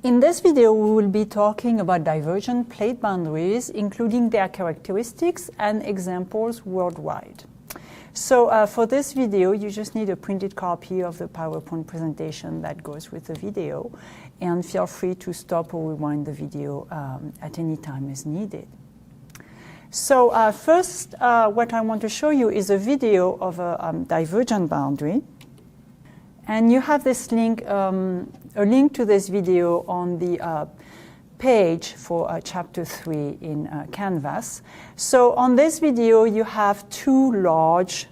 In this video, we will be talking about divergent plate boundaries, including their characteristics and examples worldwide. So for this video, you just need a printed copy of the PowerPoint presentation that goes with the video, and feel free to stop or rewind the video at any time as needed. So first, what I want to show you is a video of a divergent boundary. And you have this link, a link to this video on the page for Chapter 3 in Canvas. So on this video, you have two large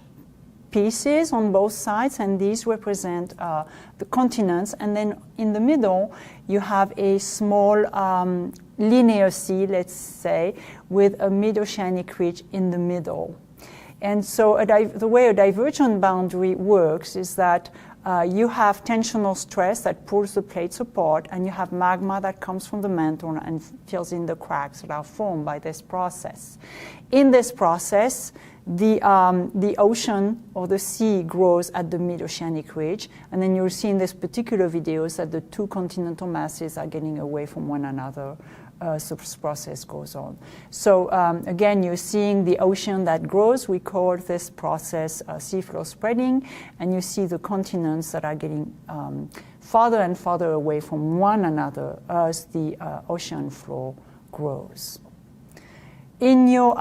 pieces on both sides, and these represent the continents. And then in the middle, you have a small linear sea, let's say, with a mid-oceanic ridge in the middle. And so the way a divergent boundary works is that you have tensional stress that pulls the plates apart, and you have magma that comes from the mantle and fills in the cracks that are formed by this process. In this process, the ocean or the sea grows at the mid-oceanic ridge, and then you'll see in this particular videos that the two continental masses are getting away from one another. So this process goes on. So again, you're seeing the ocean that grows. We call this process seafloor spreading, and you see the continents that are getting farther and farther away from one another as the ocean floor grows. In your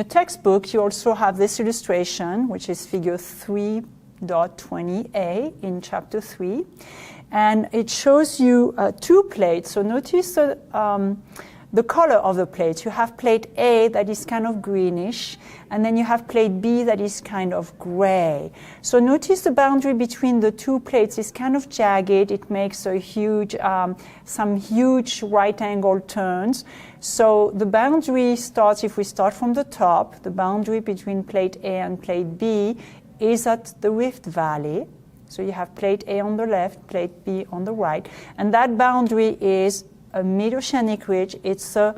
textbook, you also have this illustration, which is figure 3.20a in Chapter 3. And it shows you two plates. So notice the color of the plates. You have plate A that is kind of greenish, and then you have plate B that is kind of gray. So notice the boundary between the two plates is kind of jagged. It makes a huge, some huge right-angle turns. So the boundary starts, if we start from the top, the boundary between plate A and plate B is at the Rift Valley. So you have plate A on the left, plate B on the right, and that boundary is a mid-oceanic ridge. It's a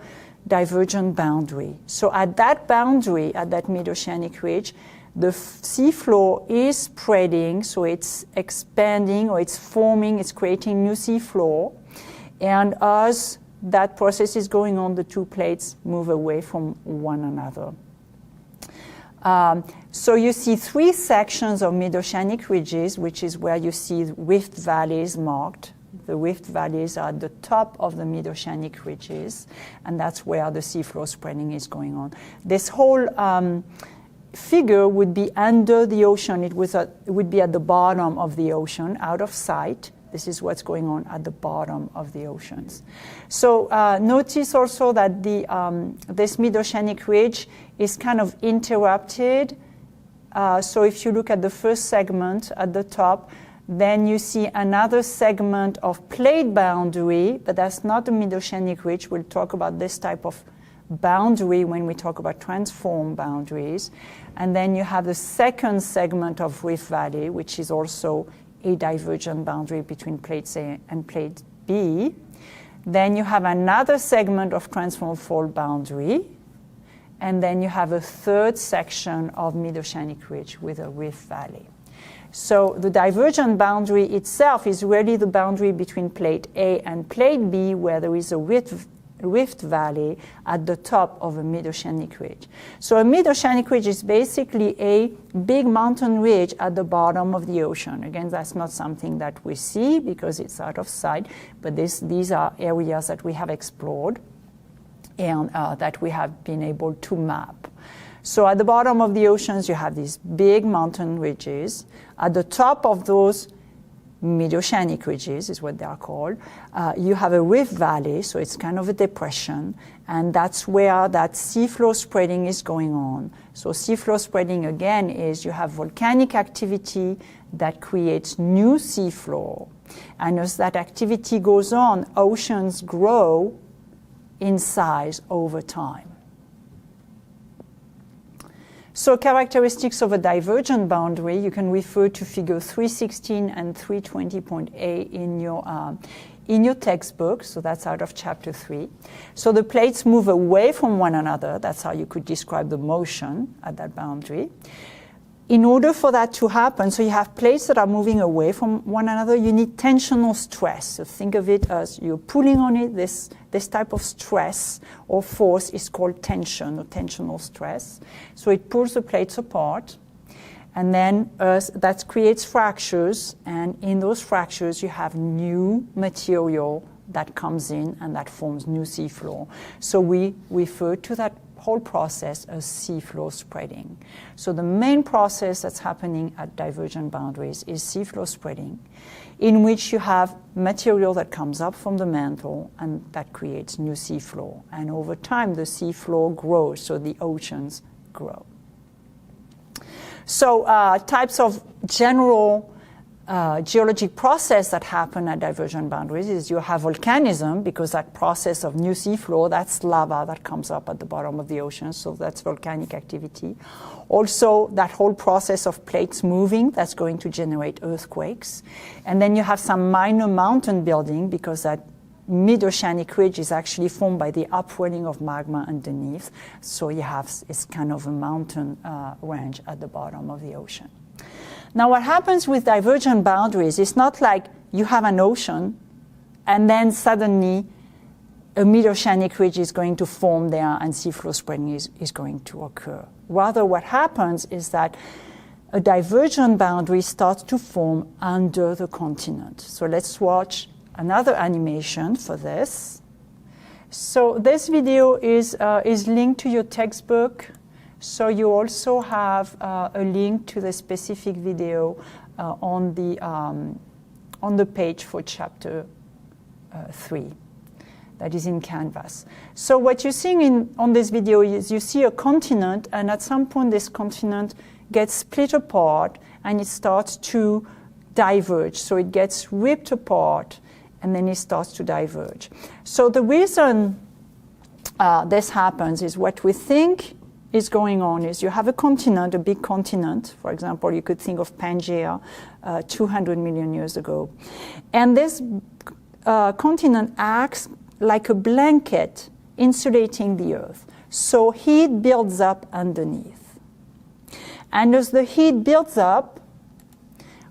divergent boundary. So at that boundary, at that mid-oceanic ridge, the seafloor is spreading, so it's expanding or it's forming, it's creating new seafloor. And as that process is going on, the two plates move away from one another. So you see three sections of mid-oceanic ridges, which is where you see rift valleys marked. The rift valleys are at the top of the mid-oceanic ridges, and that's where the seafloor spreading is going on. This whole figure would be under the ocean. It would be at the bottom of the ocean, out of sight. This is what's going on at the bottom of the oceans. So notice also that this mid-oceanic ridge is kind of interrupted. So if you look at the first segment at the top, then you see another segment of plate boundary, but that's not the mid-oceanic ridge. We'll talk about this type of boundary when we talk about transform boundaries. And then you have the second segment of Rift Valley, which is also a divergent boundary between plate A and plate B. Then you have another segment of transform fault boundary, and then you have a third section of mid-oceanic ridge with a rift valley. So the divergent boundary itself is really the boundary between plate A and plate B, where there is a rift valley at the top of a mid-oceanic ridge. So a mid-oceanic ridge is basically a big mountain ridge at the bottom of the ocean. Again, that's not something that we see because it's out of sight, but these are areas that we have explored and that we have been able to map. So at the bottom of the oceans, you have these big mountain ridges. At the top of those mid-oceanic ridges is what they are called. You have a rift valley, so it's kind of a depression, and that's where that seafloor spreading is going on. So seafloor spreading, again, is you have volcanic activity that creates new seafloor. And as that activity goes on, oceans grow in size over time. So characteristics of a divergent boundary, you can refer to figure 316 and 320.a in your textbook. So that's out of Chapter 3. So the plates move away from one another. That's how you could describe the motion at that boundary. in order for that to happen, so you have plates that are moving away from one another, you need tensional stress. So think of it as you're pulling on it. This type of stress or force is called tension or tensional stress. So it pulls the plates apart, and then that creates fractures, and in those fractures you have new material that comes in and that forms new seafloor. So we refer to that whole process as seafloor spreading. So the main process that's happening at divergent boundaries is seafloor spreading, in which you have material that comes up from the mantle and that creates new seafloor. And over time, the seafloor grows, so the oceans grow. So types of general geologic process that happen at divergent boundaries is you have volcanism, because that process of new seafloor, that's lava that comes up at the bottom of the ocean, so that's volcanic activity. Also, that whole process of plates moving, that's going to generate earthquakes. And then you have some minor mountain building, because that mid-oceanic ridge is actually formed by the upwelling of magma underneath, so you have it's kind of a mountain range at the bottom of the ocean. Now, what happens with divergent boundaries is not like you have an ocean and then suddenly a mid-oceanic ridge is going to form there and seafloor spreading is going to occur. Rather, what happens is that a divergent boundary starts to form under the continent. So let's watch another animation for this. So this video is linked to your textbook. So you also have a link to the specific video on the page for chapter 3 that is in Canvas. So what you're seeing on this video is you see a continent, and at some point this continent gets split apart and it starts to diverge. So it gets ripped apart and then it starts to diverge. So the reason this happens is what we think is going on is you have a continent, a big continent. For example, you could think of Pangaea 200 million years ago. And this continent acts like a blanket insulating the Earth. So heat builds up underneath. And as the heat builds up,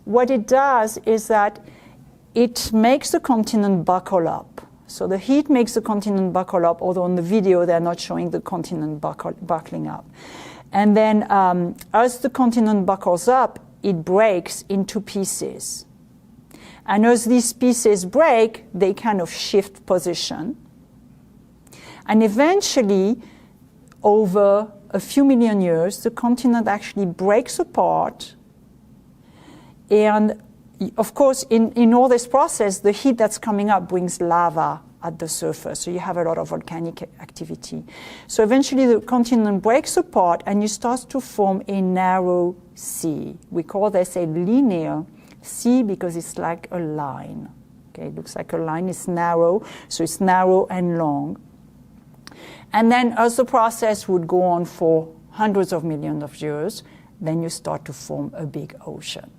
what it does is that it makes the continent buckle up. So the heat makes the continent buckle up, although on the video they're not showing the continent buckling up. And then as the continent buckles up, it breaks into pieces. And as these pieces break, they kind of shift position. And eventually, over a few million years, the continent actually breaks apart. And of course, in all this process, the heat that's coming up brings lava at the surface. So you have a lot of volcanic activity. So eventually the continent breaks apart and you start to form a narrow sea. We call this a linear sea because it's like a line. Okay, it looks like a line. It's narrow, so it's narrow and long. And then as the process would go on for hundreds of millions of years, then you start to form a big ocean.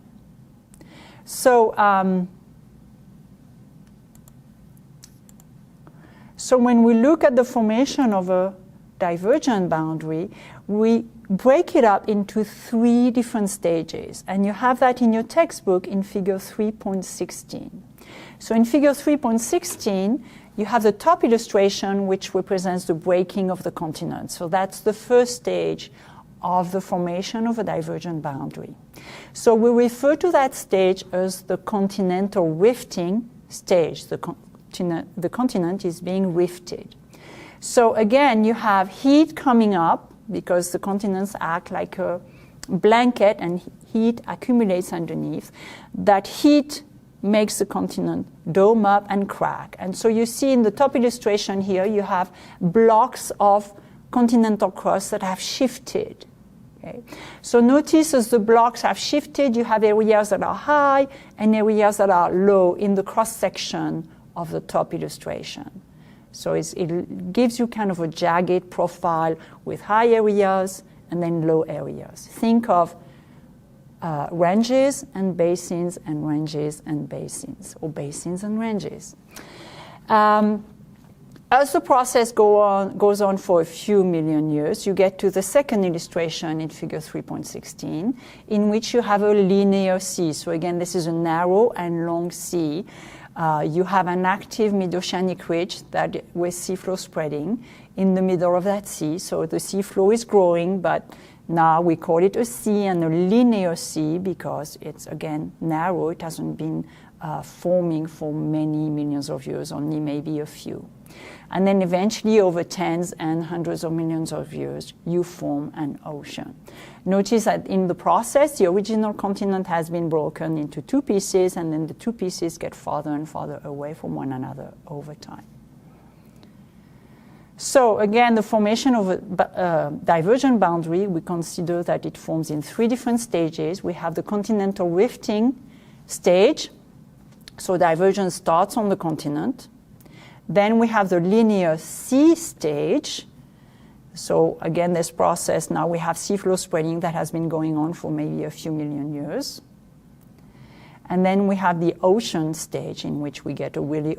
So, so when we look at the formation of a divergent boundary, we break it up into 3 different stages. And you have that in your textbook in figure 3.16. So in figure 3.16, you have the top illustration, which represents the breaking of the continent. So that's the first stage of the formation of a divergent boundary. So we refer to that stage as the continental rifting stage. The continent is being rifted. So again, you have heat coming up because the continents act like a blanket and heat accumulates underneath. That heat makes the continent dome up and crack. And so you see in the top illustration here, you have blocks of continental crust that have shifted. Okay. So notice as the blocks have shifted, you have areas that are high and areas that are low in the cross-section of the top illustration. So it gives you kind of a jagged profile with high areas and then low areas. Think of ranges and basins and ranges and basins, or basins and ranges. As the process goes on for a few million years, you get to the second illustration in figure 3.16, in which you have a linear sea. So again, this is a narrow and long sea. You have an active mid-oceanic ridge that with seaflow spreading in the middle of that sea. So the seaflow is growing, but now we call it a sea and a linear sea because it's, again, narrow. It hasn't been forming for many millions of years, only maybe a few. And then eventually, over tens and hundreds of millions of years, you form an ocean. Notice that in the process, the original continent has been broken into two pieces, and then the two pieces get farther and farther away from one another over time. So again, the formation of a divergent boundary, we consider that it forms in three different stages. We have the continental rifting stage. So divergence starts on the continent. Then we have the linear sea stage. So again, this process, now we have seaflow spreading that has been going on for maybe a few million years. And then we have the ocean stage, in which we get a really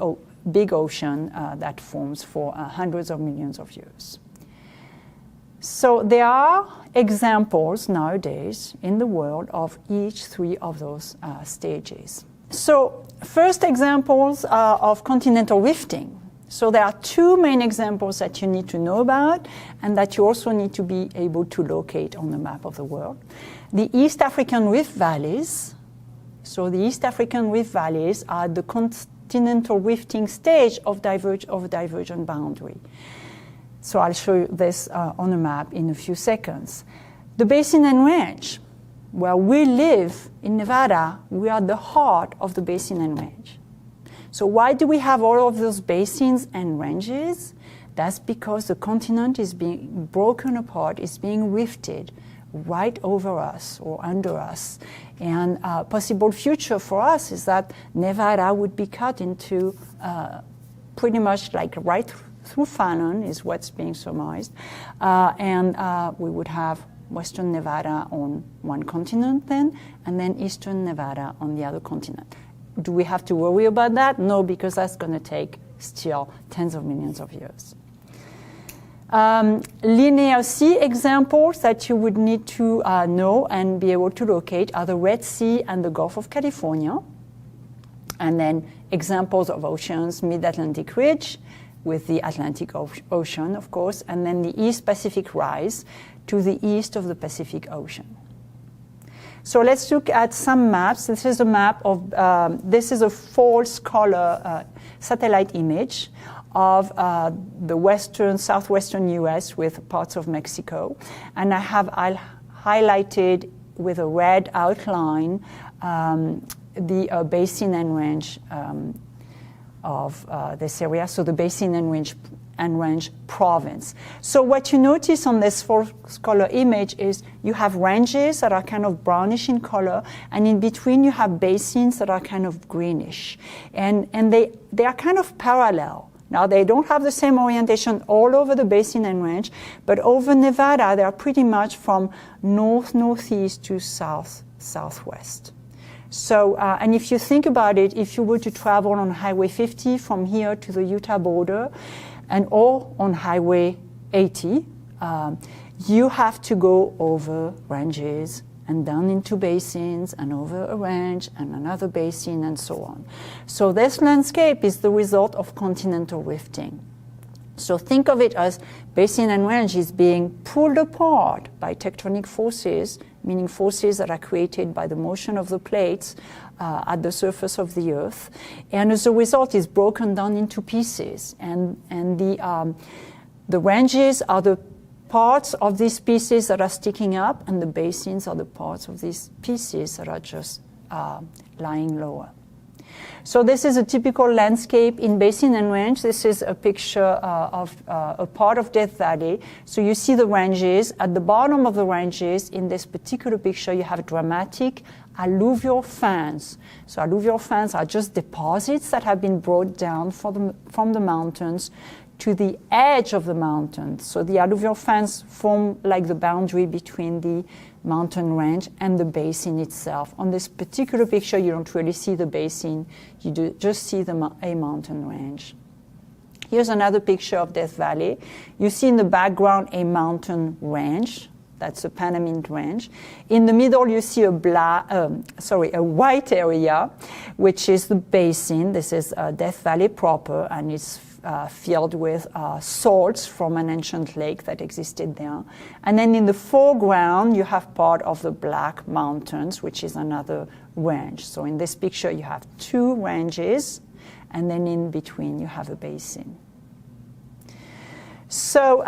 big ocean that forms for hundreds of millions of years. So there are examples nowadays in the world of each three of those stages. So first examples of continental rifting. So there are two main examples that you need to know about and that you also need to be able to locate on the map of the world. The East African rift valleys. So the East African rift valleys are the continental rifting stage of divergent boundary. So I'll show you this on a map in a few seconds. The basin and range. Where we live in Nevada, we are the heart of the basin and range. So why do we have all of those basins and ranges? That's because the continent is being broken apart, is being rifted right over us or under us. And a possible future for us is that Nevada would be cut into pretty much like right through Fallon is what's being surmised. And we would have Western Nevada on one continent then, and then Eastern Nevada on the other continent. Do we have to worry about that? No, because that's going to take still tens of millions of years. Linear sea examples that you would need to know and be able to locate are the Red Sea and the Gulf of California. And then examples of oceans, Mid-Atlantic Ridge with the Atlantic Ocean, of course, and then the East Pacific Rise to the east of the Pacific Ocean. So let's look at some maps. This is a map of, this is a false color satellite image of the southwestern US with parts of Mexico. And I'll highlighted with a red outline the basin and range of this area, so the basin and range province. So what you notice on this false color image is you have ranges that are kind of brownish in color, and in between you have basins that are kind of greenish. And they are kind of parallel. Now, they don't have the same orientation all over the basin and range, but over Nevada, they are pretty much from north-northeast to south-southwest. So, and if you think about it, if you were to travel on Highway 50 from here to the Utah border, or on Highway 80, you have to go over ranges and down into basins and over a range and another basin and so on. So this landscape is the result of continental rifting. So think of it as basin and range is being pulled apart by tectonic forces, meaning forces that are created by the motion of the plates at the surface of the Earth, and as a result is broken down into pieces. And the ranges are the parts of these pieces that are sticking up, and the basins are the parts of these pieces that are just lying lower. So this is a typical landscape in basin and range. This is a picture of a part of Death Valley. So you see the ranges. At the bottom of the ranges, in this particular picture, you have dramatic alluvial fans. So alluvial fans are just deposits that have been brought down from the mountains to the edge of the mountain. So the alluvial fans form like the boundary between the mountain range and the basin itself. On this particular picture, you don't really see the basin, you just see a mountain range. Here's another picture of Death Valley. You see in the background a mountain range. That's the Panamint Range. In the middle, you see a white area, which is the basin. This is Death Valley proper, and it's filled with salts from an ancient lake that existed there. And then in the foreground, you have part of the Black Mountains, which is another range. So in this picture, you have two ranges, and then in between, you have a basin. So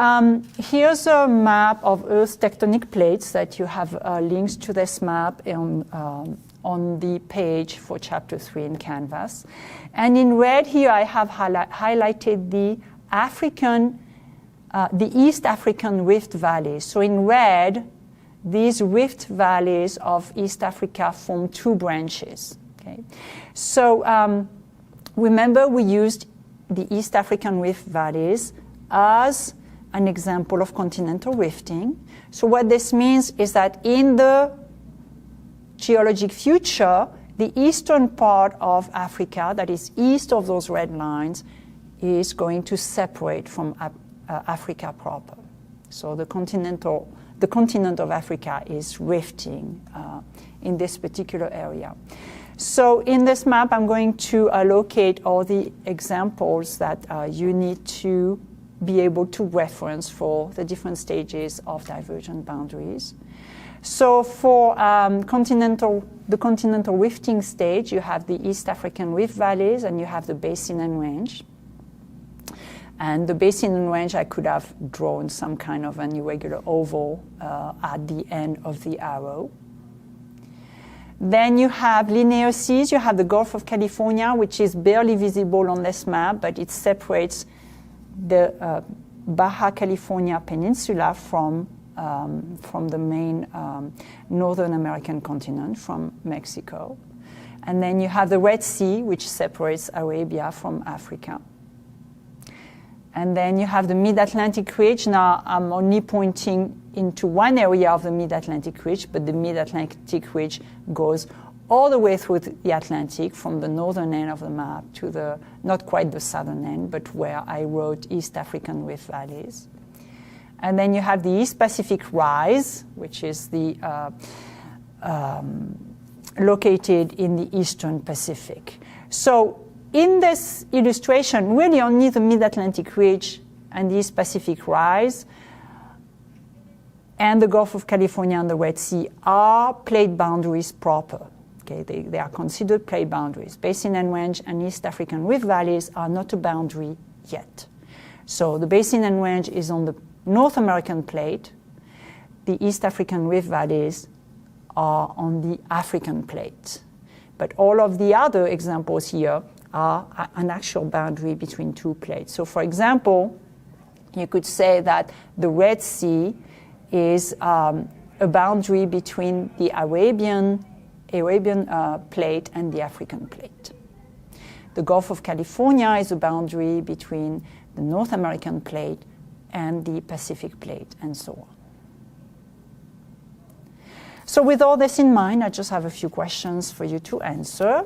here's a map of Earth's tectonic plates that you have links to this map on the page for Chapter 3 in Canvas. And in red here, I have highlighted the East African rift valleys. So in red, these rift valleys of East Africa form two branches. Okay? So remember, we used the East African rift valleys as an example of continental rifting. So what this means is that in the geologic future, the eastern part of Africa, that is east of those red lines, is going to separate from Africa proper. So the continent of Africa is rifting in this particular area. So in this map, I'm going to locate all the examples that you need to be able to reference for the different stages of divergent boundaries. So for the continental rifting stage, you have the East African rift valleys and you have the basin and range. And the basin and range, I could have drawn some kind of an irregular oval at the end of the arrow. Then you have linear seas. You have the Gulf of California, which is barely visible on this map, but it separates the Baja California Peninsula from the main Northern American continent, from Mexico. And then you have the Red Sea, which separates Arabia from Africa. And then you have the Mid-Atlantic Ridge. Now, I'm only pointing into one area of the Mid-Atlantic Ridge, but the Mid-Atlantic Ridge goes all the way through the Atlantic, from the northern end of the map to the, not quite the southern end, but where I wrote East African rift valleys. And then you have the East Pacific Rise, which is the located in the Eastern Pacific. So in this illustration, really only the Mid-Atlantic Ridge and the East Pacific Rise and the Gulf of California and the Red Sea are plate boundaries proper. Okay, they are considered plate boundaries. Basin and Range and East African rift valleys are not a boundary yet. So the Basin and Range is on the North American plate. The East African rift valleys are on the African plate. But all of the other examples here are an actual boundary between two plates. So for example, you could say that the Red Sea is a boundary between the Arabian plate and the African plate. The Gulf of California is a boundary between the North American plate and the Pacific plate, and so on. So with all this in mind, I just have a few questions for you to answer.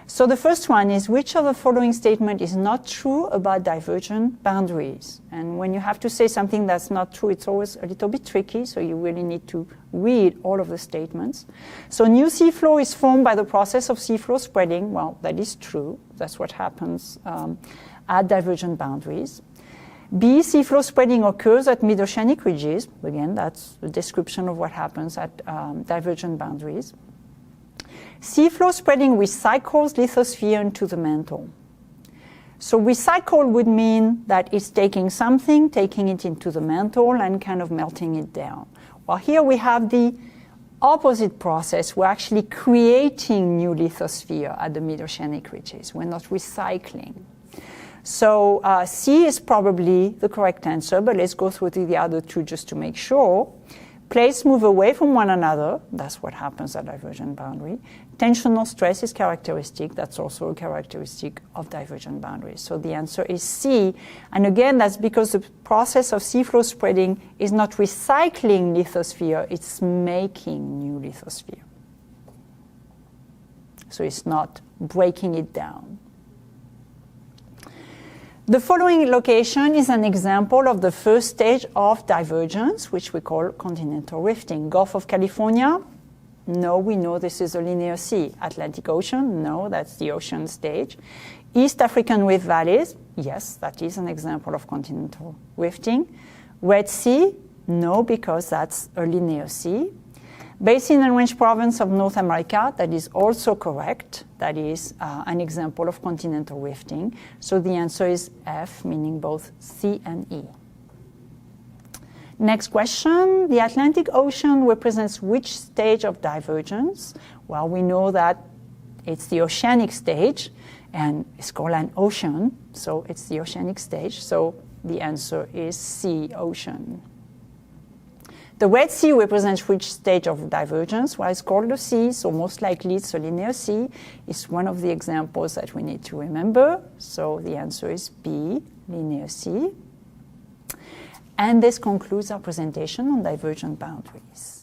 So the first one is, which of the following statement is not true about divergent boundaries? And when you have to say something that's not true, it's always a little bit tricky, so you really need to read all of the statements. So new seafloor is formed by the process of seafloor spreading. Well, that is true. That's what happens at divergent boundaries. B, seafloor spreading occurs at mid-oceanic ridges. Again, that's a description of what happens at divergent boundaries. Seafloor spreading recycles lithosphere into the mantle. So recycle would mean that it's taking something, taking it into the mantle, and kind of melting it down. Well, here we have the opposite process. We're actually creating new lithosphere at the mid-oceanic ridges. We're not recycling. So C is probably the correct answer, but let's go through the other two just to make sure. Plates move away from one another. That's what happens at divergent boundary. Tensional stress is characteristic. That's also a characteristic of divergent boundaries. So the answer is C. And again, that's because the process of seafloor spreading is not recycling lithosphere, it's making new lithosphere. So it's not breaking it down. The following location is an example of the first stage of divergence, which we call continental rifting. Gulf of California, no, we know this is a linear sea. Atlantic Ocean, no, that's the ocean stage. East African Rift Valleys, yes, that is an example of continental rifting. Red Sea, no, because that's a linear sea. Basin and Range Province of North America, that is also correct. That is an example of continental rifting. So the answer is F, meaning both C and E. Next question, the Atlantic Ocean represents which stage of divergence? Well, we know that it's the oceanic stage, and it's called an ocean, so it's the oceanic stage. So the answer is C, ocean. The Red Sea represents which stage of divergence? Well, it's called the sea, so most likely it's a linear sea. It's one of the examples that we need to remember. So the answer is B, linear sea. And this concludes our presentation on divergent boundaries.